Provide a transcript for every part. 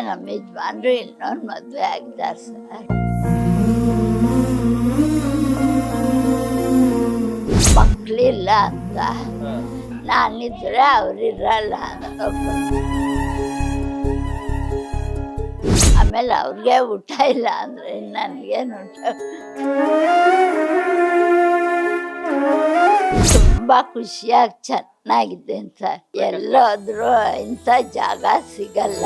ನಮ್ಮ ಯಜಮಾನ್ರು ಇನ್ನೊಂದು ಮದುವೆ ಆಗಿದ್ದಾರೆ ಸರ್. ಮಕ್ಕಳಿಲ್ಲ ಅಂತ ನಾನಿದ್ರೆ ಅವ್ರಿರಲ್ಲ ಅಂತ. ಆಮೇಲೆ ಅವ್ರಿಗೆ ಊಟ ಇಲ್ಲ ಅಂದ್ರೆ ನನಗೇನು ಊಟ. ತುಂಬಾ ಖುಷಿಯಾಗಿ ಚೆನ್ನಾಗಿದ್ದೇನೆ ಸರ್. ಎಲ್ಲೋದ್ರೂ ಇಂಥ ಜಾಗ ಸಿಗಲ್ಲ.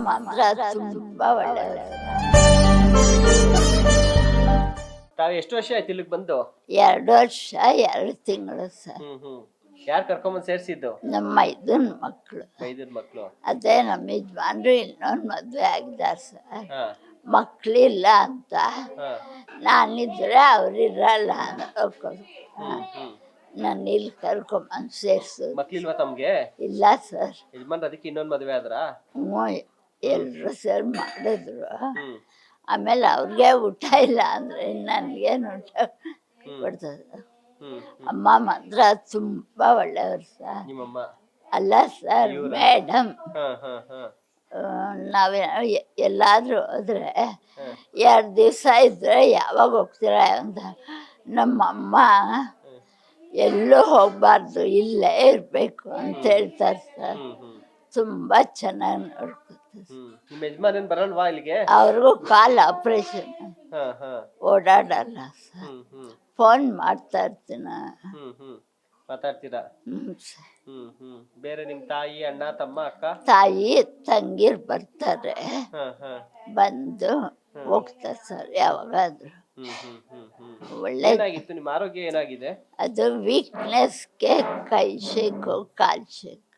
ಮಾತ್ರ ತುಂಬಾ ಒಳ್ಳೆಯವರು. ತಾವು ಎಷ್ಟು ವರ್ಷ ಆಯ್ತು ಇಲ್ಲಿಗೆ ಬಂದು? 2 ವರ್ಷ 2 ತಿಂಗಳು ಸರ್. ಯಾರು ಕರ್ಕೊಂಬಂದು ಸೇರಿಸಿದ್ದು? ನಮ್ಮ ಮೈದನ್ ಮಕ್ಕಳು. ಮಕ್ಕಳು? ಅದೇ ನಮ್ಮ ಯಜಮಾನ್ರು ಇನ್ನೊಂದು ಮದುವೆ ಆಗಿದ್ದಾರೆ ಸರ್. ಮಕ್ಕಳಿಲ್ಲ ಅಂತ ನಾನಿದ್ರೆ ಅವ್ರಿರಲ್ಲ ಅಂತ ನಾನು ಇಲ್ಲಿ ಕರ್ಕೊಂಬಂದು ಸೇರ್ಸೋದು. ಮಕ್ಳಿಲ್ವಾ ತಮ್ಗೆ? ಇಲ್ಲ ಸರ್. ಯಜಮಾನ್ರು ಅದಕ್ಕೆ ಇನ್ನೊಂದು ಮದುವೆ ಆದ್ರ? ಎಲ್ಲರೂ ಸೇರಿ ಮಾಡಿದ್ರು. ಆಮೇಲೆ ಅವ್ರಿಗೆ ಊಟ ಇಲ್ಲ ಅಂದ್ರೆ ನನಗೇನು ಊಟ ಕೊಡ್ತದೆ. ಅಮ್ಮ ಮಾತ್ರ ತುಂಬಾ ಒಳ್ಳೆಯವರು ಸರ್. ನಿಮ್ಮಮ್ಮ? ಅಲ್ಲ ಸರ್, ಮೇಡಮ್. ನಾವೇ ಎಲ್ಲಾದ್ರೂ ಹೋದ್ರೆ 2 ದಿವಸ ಇದ್ರೆ ಯಾವಾಗ ಹೋಗ್ತೀರಾ ಅಂತ. ನಮ್ಮಮ್ಮ ಎಲ್ಲೂ ಹೋಗ್ಬಾರ್ದು, ಇಲ್ಲೇ ಇರಬೇಕು ಅಂತ ಹೇಳ್ತಾರೆ ಸರ್. ತುಂಬಾ ಚೆನ್ನಾಗಿ ನೋಡ್ಕೊತಾರೆ. ನಿಮ್ಮ ಯಜಮಾನ್ ಬರಲ್ವಾ ಇಲ್ಲಿಗೆ? ಅವ್ರಿಗೂ ಕಾಲ್ ಆಪರೇಷನ್, ಓಡಾಡಲ್ಲ ಸರ್. ಫೋನ್ ಮಾಡ್ತಾ ಇರ್ತೀನ. ಮಾತಾಡ್ತೀರಾ? ಬೇರೆ ನಿಮ್ ತಾಯಿ, ಅಣ್ಣ, ತಮ್ಮ, ಅಕ್ಕ? ತಾಯಿ ತಂಗಿರ್ ಬರ್ತಾರೆ, ಬಂದು ಹೋಗ್ತಾರೆ ಸರ್ ಯಾವಾಗಾದ್ರು. ಒಳ್ಳೆದಾಗಿತ್ತು. ನಿಮ್ಮ ಆರೋಗ್ಯ ಏನಾಗಿದೆ? ಅದು ವೀಕ್ನೆಸ್ಗೆ ಕೈ ಶೇಕು, ಕಾಲ್ ಶೇಕು.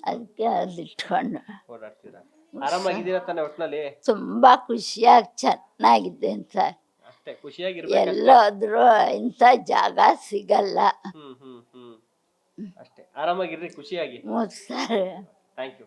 ಅದಕ್ಕೆ ಅದಿಟ್ಕೊಂಡು ಓಡಾಡ್ತೀರಾ? ಆರಾಮಾಗಿದ್ದೀರಾ ತಾನೆ ಒಟ್ನಲ್ಲಿ? ತುಂಬಾ ಖುಷಿಯಾಗಿ ಚೆನ್ನಾಗಿದ್ದೇನೆ ಸರ್. ಅಷ್ಟೇ, ಖುಷಿಯಾಗಿರ್ಬೇಕು. ಎಲ್ಲೋದ್ರೂ ಇಂಥ ಜಾಗ ಸಿಗಲ್ಲ. ಅಷ್ಟೇ, ಆರಾಮಾಗಿರ್ರಿ, ಖುಷಿಯಾಗಿ. ಸರ್. Thank you.